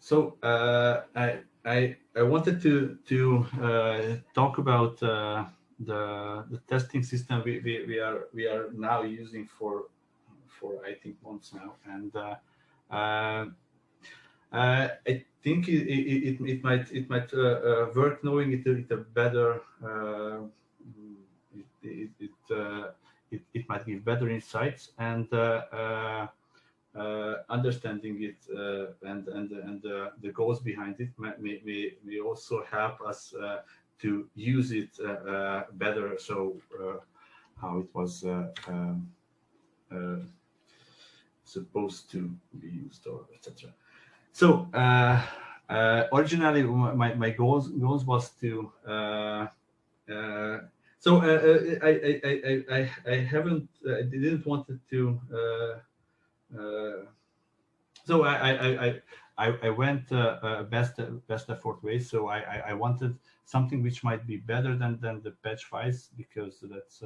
So I wanted to talk about the testing system we are now using for I think months now, and I think it might work knowing it a better. It it, uh, it might give better insights, and understanding it and the goals behind it may also help us to use it better. So how it was uh, supposed to be used, or etc. So originally my goals was to so I haven't I didn't want it to so I went best effort way. So I wanted something which might be better than the patch files, because that's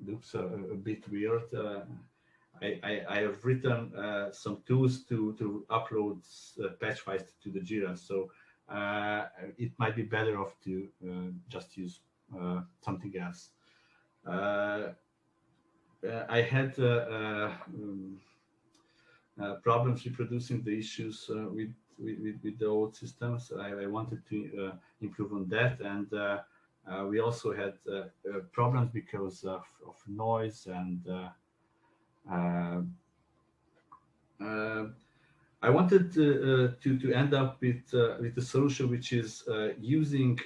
looks a bit weird. I have written some tools to upload patch files to the Jira, so it might be better off to just use something else. I had problems reproducing the issues with the old systems. I wanted to improve on that, and we also had problems because of noise, and I wanted to end up with a solution which is using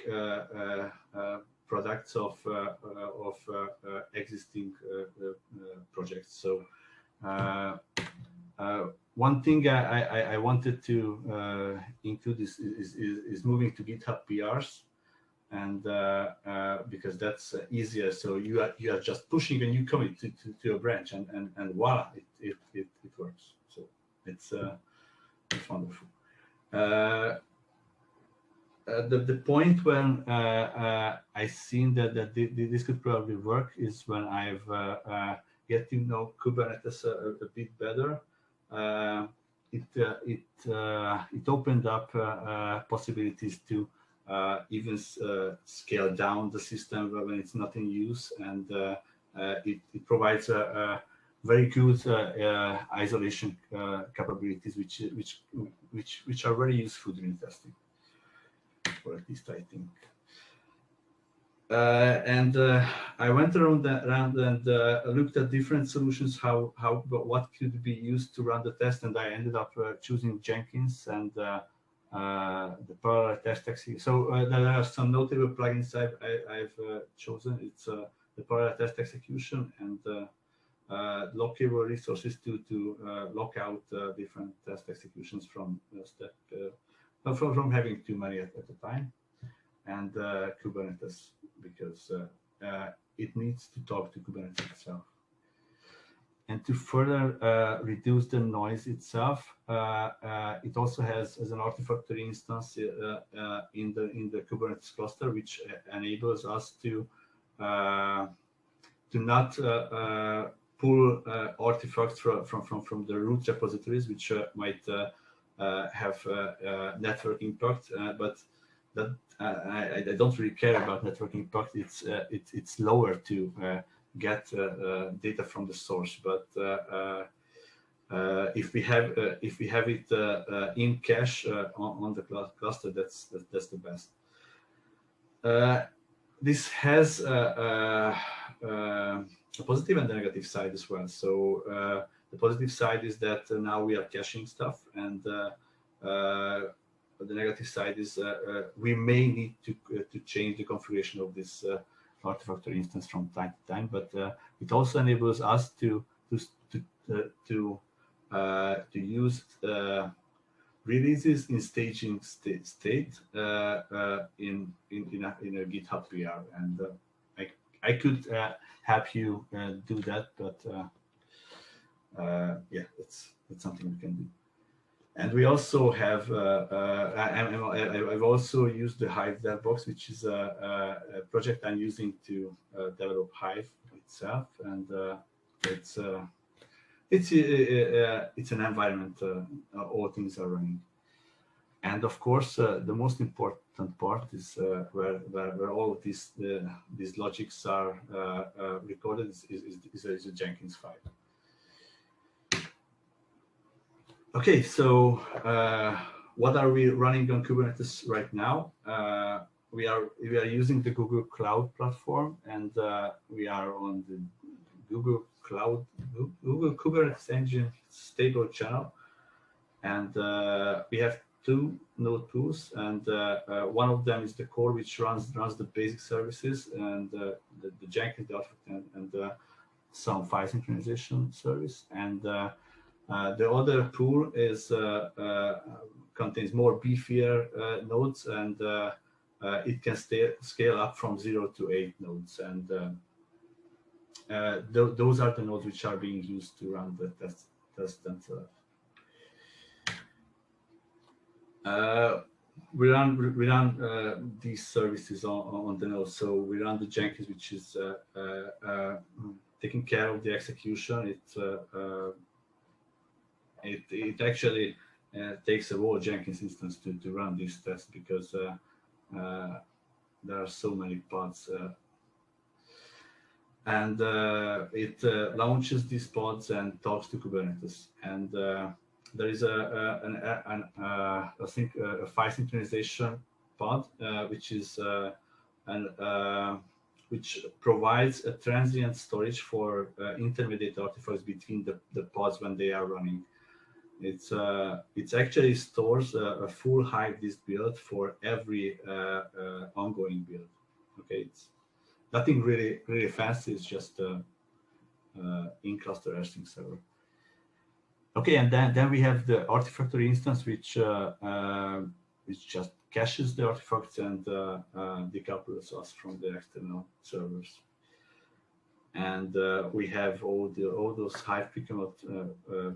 products of existing projects. So one thing I wanted to include is moving to GitHub PRs, and because that's easier. So you are just pushing a new commit to a branch, and voila, it works. So it's wonderful. The point when I seen that this could probably work is when I've get to know Kubernetes a bit better. It opened up possibilities to even scale down the system when it's not in use, and it provides a very good isolation capabilities, which are very useful during testing, or at least I think. And I went around and looked at different solutions, what could be used to run the test, and I ended up choosing Jenkins and the parallel test execution. So there are some notable plugins I've chosen. It's the parallel test execution and lockable resources to lock out different test executions from from having too many at a time, and Kubernetes, because it needs to talk to Kubernetes itself. And to further reduce the noise itself, it also has as an Artifactory instance in the Kubernetes cluster, which enables us to not pull artifacts from the root repositories, which might have network impact, but that I don't really care about network impact. It's lower to get data from the source, but if we have it in cache on the cluster, that's the best. This has a positive and a negative side as well. So the positive side is that now we are caching stuff, and the negative side is we may need to change the configuration of this Artifactory instance from time to time, but it also enables us to use releases in staging state in a GitHub PR, and I could help you do that, but yeah, it's something we can do. And we also have, I've also used the Hive DevBox, which is a project I'm using to develop Hive itself. And it's an environment. All things are running, and of course, the most important part is where all of these logics are recorded is a Jenkins file. Okay, so what are we running on Kubernetes right now? We are using the Google Cloud platform, and we are on the Google Kubernetes Engine stable channel, and we have two node tools, and one of them is the core, which runs the basic services, and the Jenkins, the artifact, and some file synchronization service, and the other tool is contains more beefier nodes, and it can scale up from 0 to 8 nodes, and those are the nodes which are being used to run the test themselves. We run these services on the node. So we run the Jenkins, which is taking care of the execution. It actually takes a whole Jenkins instance to run these tests, because there are so many pods, and it launches these pods and talks to Kubernetes, and there is I think a file synchronization pod, which is which provides a transient storage for intermediate artifacts between the pods when they are running. It's actually stores a full Hive disk build for every ongoing build. Okay, it's nothing really fancy. It's just in cluster rsync server. Okay, and then we have the Artifactory instance, which just caches the artifacts and decouples us from the external servers. And we have all those Hive pre-commit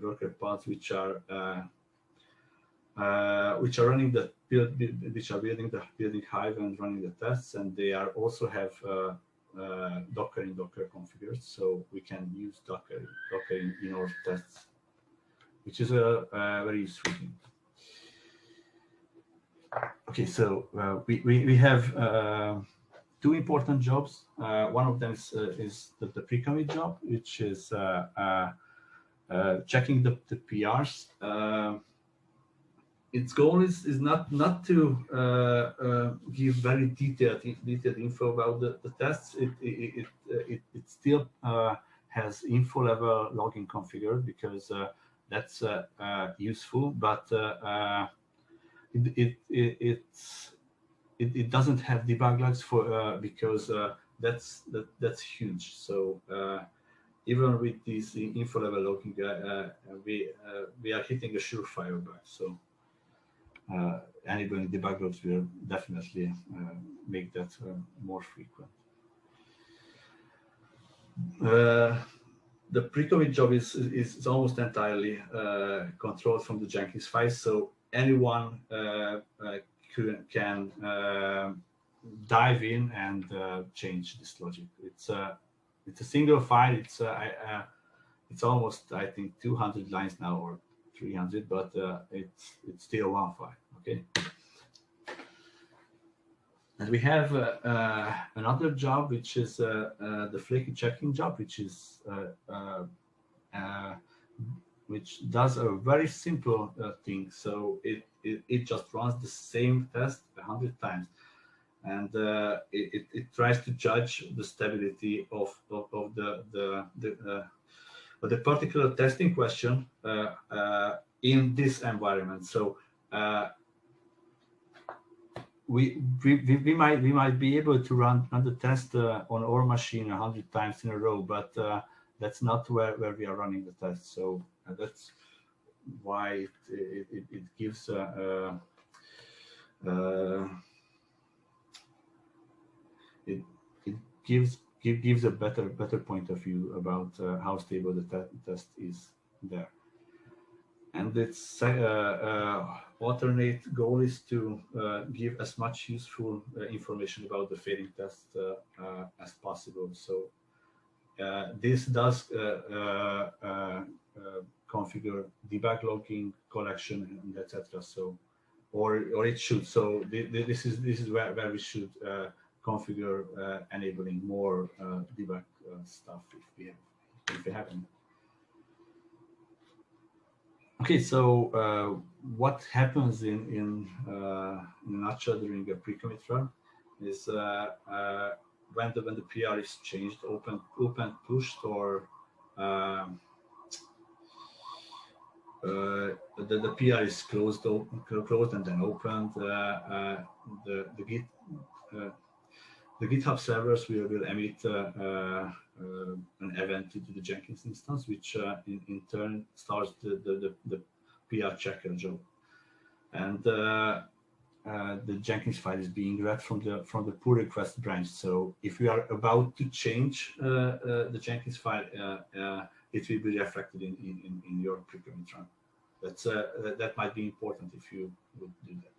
worker pods, which are running the building Hive and running the tests, and they are also have Docker in Docker configured, so we can use Docker in our tests, which is a very useful thing. Okay, so we have two important jobs. One of them is the pre-commit job, which is checking the PRs. Its goal is not to give very detailed info about the tests. It still has info level logging configured, because that's useful, but it doesn't have debug logs for because that's huge. So even with this info level logging, we are hitting a surefire bug. So enabling debug logs will definitely make that more frequent. The pre-commit job is almost entirely controlled from the Jenkins file, so anyone can dive in and change this logic. It's a single file. It's almost, I think, 200 lines now, or 300, but it's still one file. Okay. And we have another job, which is the flaky checking job, which is which does a very simple thing. So it just runs the same test 100 times, and it tries to judge the stability of the particular testing question in this environment. So we might be able to run the test on our machine 100 times in a row, but that's not where we are running the test. So that's why it gives it gives a better point of view about how stable the test is there. And its alternate goal is to give as much useful information about the failing test as possible. So this does configure debug logging, collection, and etc. So, or it should. So this is where we should configure enabling more debug stuff if we have any. Okay, so what happens in a nutshell during a pre-commit run is when the PR is changed, open pushed, or the PR is closed and then opened. The GitHub servers will emit an event to the Jenkins instance, which in turn starts the PR checker job, and the Jenkins file is being read from the pull request branch. So if we are about to change the Jenkins file, it will be reflected in your pre-commit run. That might be important if you would do that.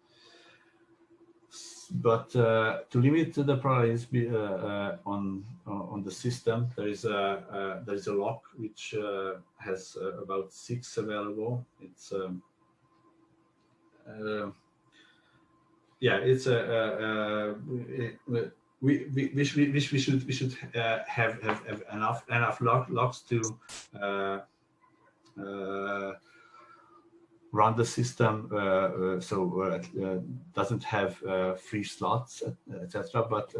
But to limit the parallelism on the system, there is a lock which has about 6 available. It's we should have enough locks to run the system, so doesn't have free slots, etc. But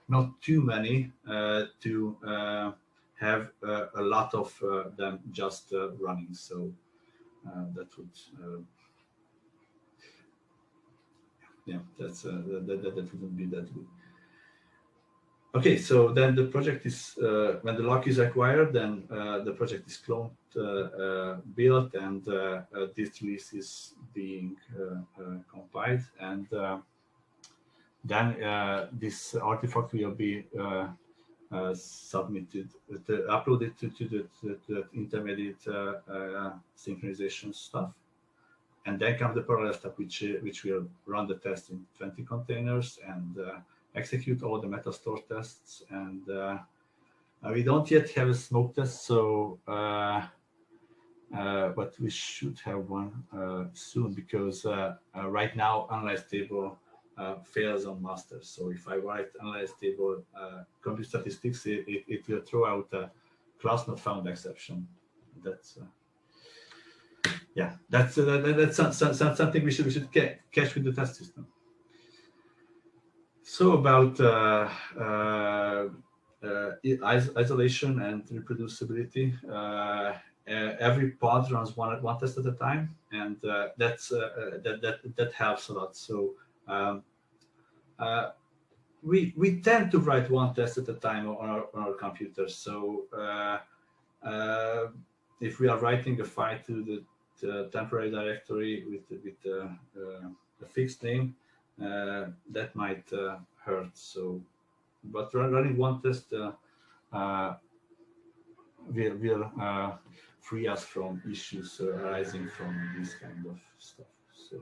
not too many to have a lot of them just running. So that would, that wouldn't be that good. Okay, so then the project is when the lock is acquired, then the project is cloned, built, and this release is being compiled, and then this artifact will be submitted, uploaded to the intermediate synchronization stuff, and then comes the parallel step, which will run the test in 20 containers and execute all the metastore tests. And we don't yet have a smoke test, so but we should have one soon, because right now analyze table fails on master. So if I write analyze table compute statistics, it will throw out a class not found exception. That's that's something we should catch with the test system. So about isolation and reproducibility, every pod runs one test at a time, and that helps a lot. So we tend to write one test at a time on our computers. So if we are writing a file to the temporary directory with a fixed name, that might hurt. So, but running one test will free us from issues arising from this kind of stuff. So,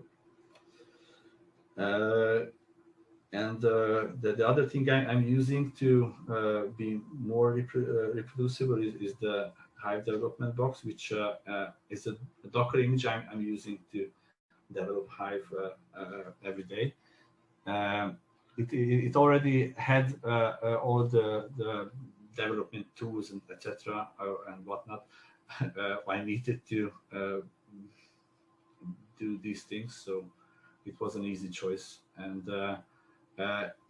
and the other thing I'm using to be more reproducible is the Hive development box, which is a Docker image I'm using to develop Hive every day. It already had all the development tools and etc. And whatnot. I needed to do these things, so it was an easy choice. And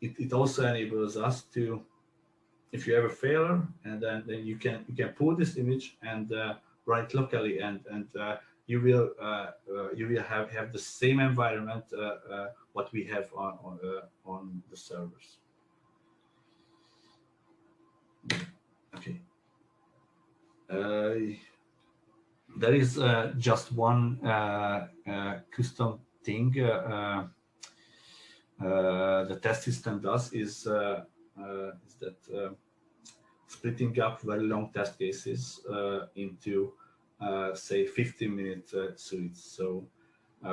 it also enables us to, if you have a failure, and then you can pull this image and run it locally, and you will have the same environment what we have on the servers. Okay. There is just one custom thing the test system does is that splitting up very long test cases into say 15-minute suites. So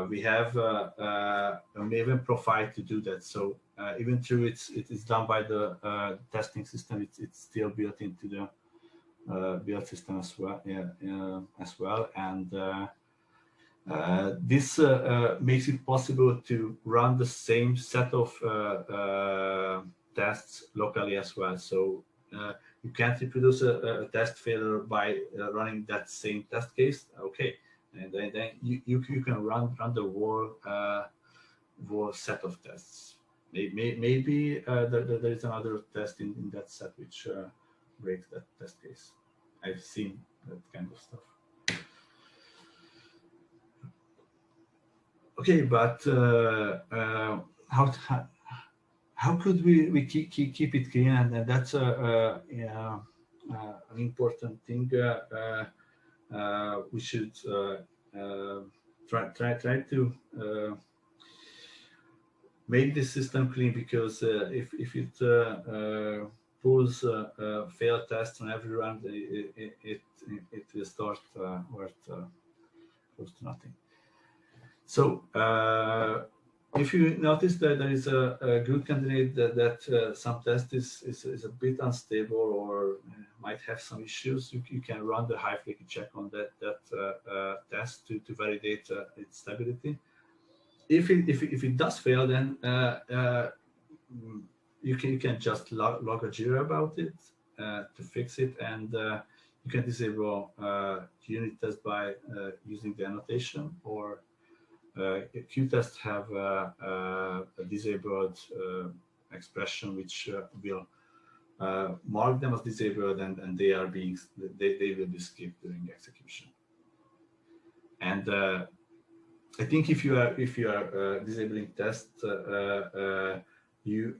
we have a Maven profile to do that. So even though it is done by the testing system, it's still built into build system as well. And this makes it possible to run the same set of tests locally as well. So you can't reproduce a test failure by running that same test case. Okay, and then you can run the whole set of tests. Maybe there is another test in that set which breaks that test case. I've seen that kind of stuff. Okay, but how could we keep it clean? And that's an important thing. We should try to make the system clean, because if it pulls failed tests on every run, it will start worth close to nothing. So if you notice that there is a good candidate that some test is a bit unstable or might have some issues, you can run the Hive leakage check on that test to validate its stability. If it does fail, then you can just log a Jira about it to fix it, and you can disable unit test by using the annotation, or Qtests have a disabled expression which will mark them as disabled, and they will be skipped during execution. And I think if you are disabling tests, you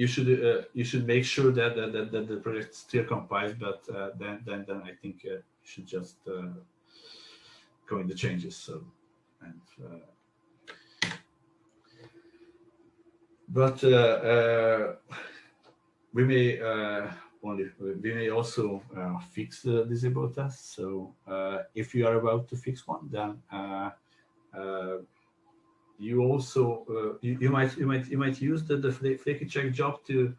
should make sure that the project still compiles, but then I think you should just go in the changes. So. And, but we may also fix the disabled tests. So if you are about to fix one, then you also you might use the flaky check job to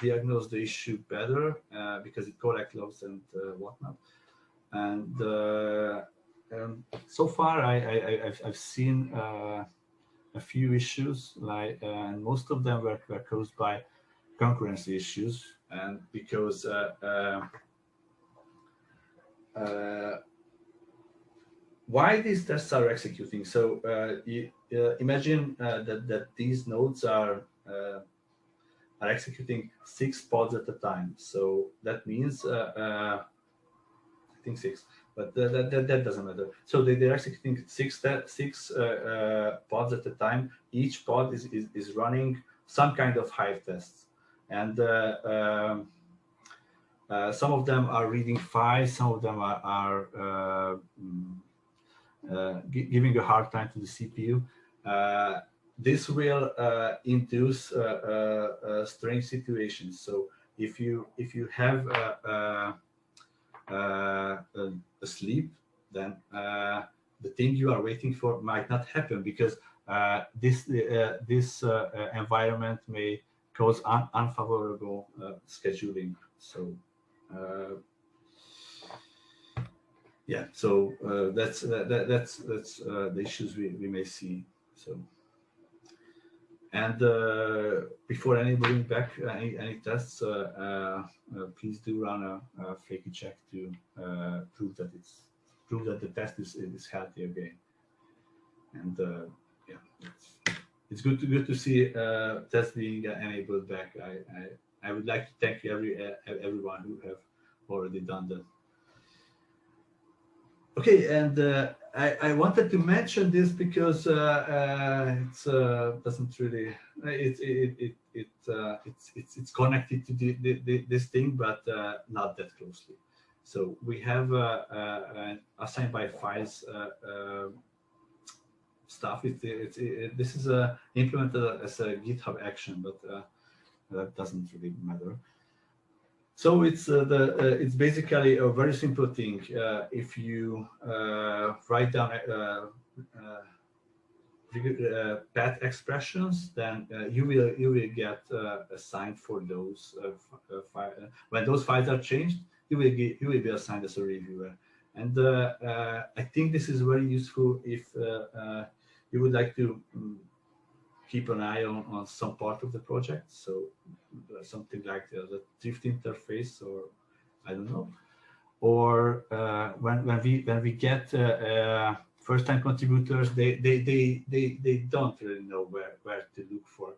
diagnose the issue better, because it collects logs and whatnot. And so far, I've seen a few issues, and most of them were caused by concurrency issues, and because why these tests are executing. So imagine that these nodes are executing 6 pods at a time. So that means I think 6. But that doesn't matter. So they're executing six pods at a time. Each pod is running some kind of Hive tests, and some of them are reading files, some of them are giving a hard time to the CPU. This will induce strange situations. So if you have asleep, then the thing you are waiting for might not happen, because this environment may cause unfavorable scheduling. So yeah, so that's the issues we may see. So, and before any moving back any tests, please do run a flaky check to prove that the test is healthy again. And yeah, it's good to see tests being enabled back. I would like to thank everyone who have already done that. Okay, and I wanted to mention this because it's doesn't really it's connected to this thing, but not that closely. So we have assigned by files stuff. This is implemented as a GitHub action, but that doesn't really matter. So it's basically a very simple thing. If you write down path expressions, then you will get assigned for those when those files are changed. he will be assigned as a reviewer. And I think this is very useful if you would like to keep an eye on some part of the project. So something like the drift interface, or I don't know. Or when we get first-time contributors, they don't really know where to look for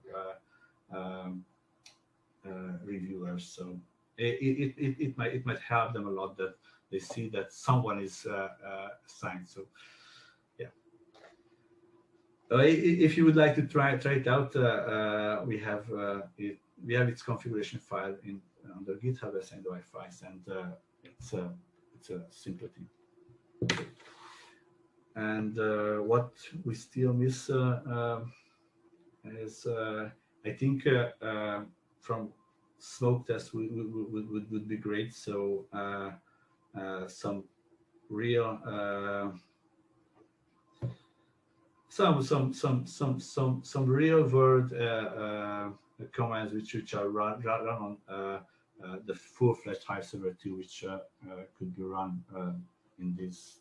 reviewers. So it might help them a lot that they see that someone is assigned. So yeah. If you would like to try it out, we have its configuration file under GitHub as files, and it's a simple thing. And what we still miss is I think from smoke test would be great. So some real some real world commands which are run on the full-fledged Hive server 2, which could be run in these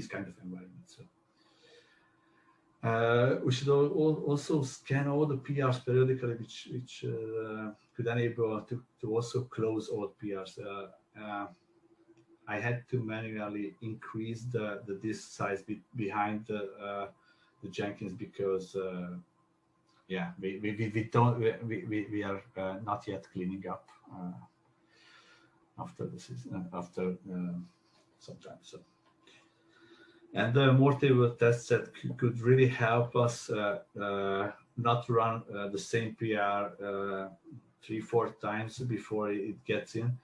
kind of environments. So we should also scan all the PRs periodically, which could enable to also close all PRs. I had to manually increase the disk size behind the Jenkins because yeah, we are not yet cleaning up after this after some time. So. And the more table test set could really help us not run the same PR 3-4 times before it gets in.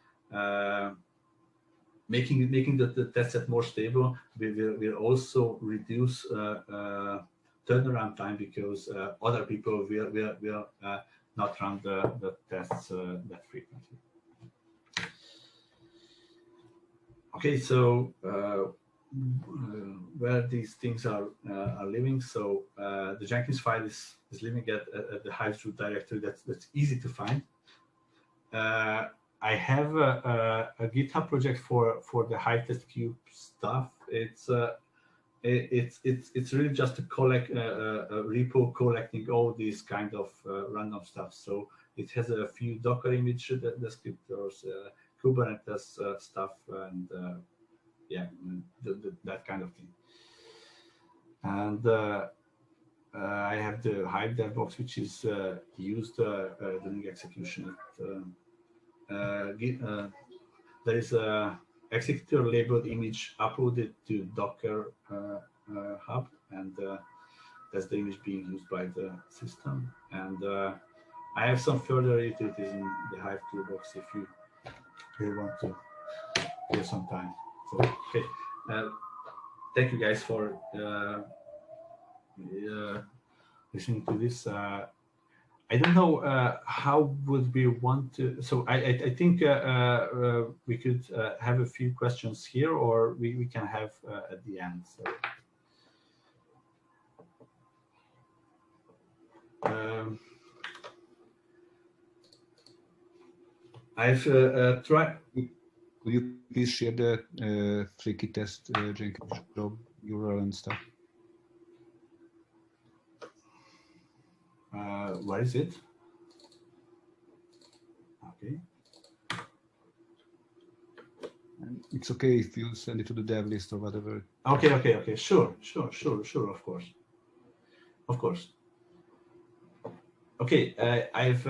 Making the test set more stable will also reduce turnaround time, because other people will not run the tests that frequently. Okay, so where these things are living. So the Jenkins file is living at the Hive root directory. That's easy to find. I have a GitHub project for the Hive test cube stuff. It's really just a repo collecting all these kind of random stuff. So it has a few Docker image descriptors, Kubernetes stuff, and yeah, that kind of thing. And I have the Hive DevBox, which is used during execution. There is a executor labeled image uploaded to Docker Hub, and that's the image being used by the system. And I have some further utilities in the Hive toolbox if you really want to give some time. So, okay, thank you guys for listening to this. I don't know how would we want to. So I think we could have a few questions here, or we can have at the end. So. I've tried. Could you please share the Flicky test Jenkins job URL and stuff? Where is it? Okay. And it's okay if you send it to the dev list or whatever. Okay. Sure. Of course. Okay, I've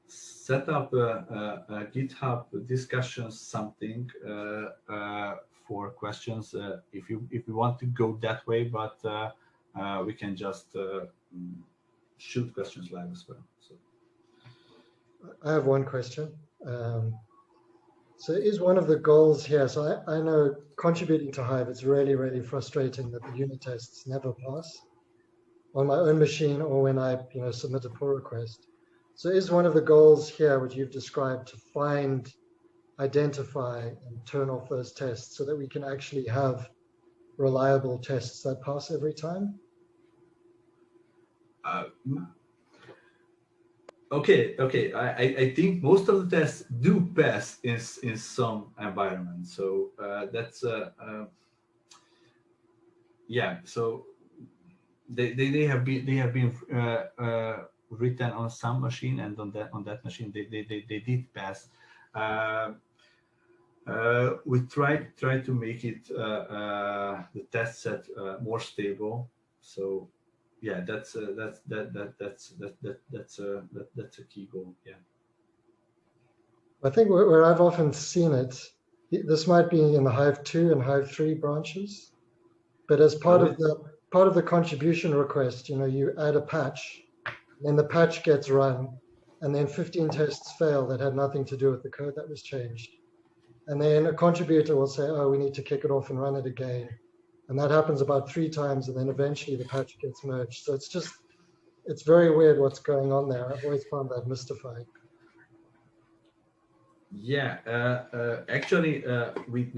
set up a GitHub discussions something for questions if you want to go that way, but we can just shoot questions live as well. So I have one question. So is one of the goals here, so I know contributing to Hive, it's really, really frustrating that the unit tests never pass on my own machine or when I submit a pull request. So is one of the goals here, which you've described, to find, identify, and turn off those tests so that we can actually have reliable tests that pass every time? Okay, I think most of the tests do pass in some environments. So that's yeah. So they have been written on some machine, and on that machine they did pass. We try to make it the test set more stable. So yeah, that's a key goal. Yeah. I think where I've often seen it, this might be in the Hive 2 and Hive 3 branches, but as part of the contribution request, you add a patch, and then the patch gets run, and then 15 tests fail that had nothing to do with the code that was changed. And then a contributor will say, oh, we need to kick it off and run it again. And that happens about 3 times, and then eventually the patch gets merged. So it's very weird what's going on there. I've always found that mystifying. Yeah, actually, we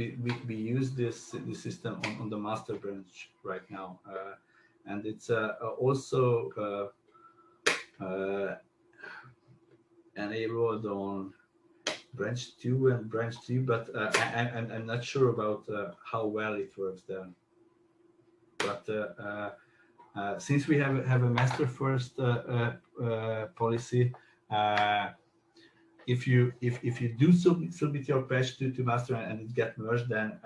use this system on the master branch right now, and it's also enabled on branch 2 and branch 3, but I'm not sure about how well it works there. But since we have a master first policy, if you do submit your patch to master and it get merged, then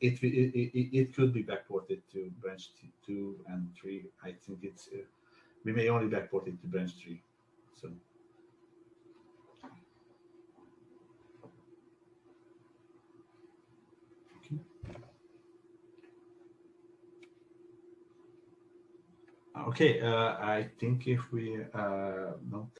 it could be backported to branch 2 and 3. I think it's we may only backport it to branch 3. So. Okay, I think if we don't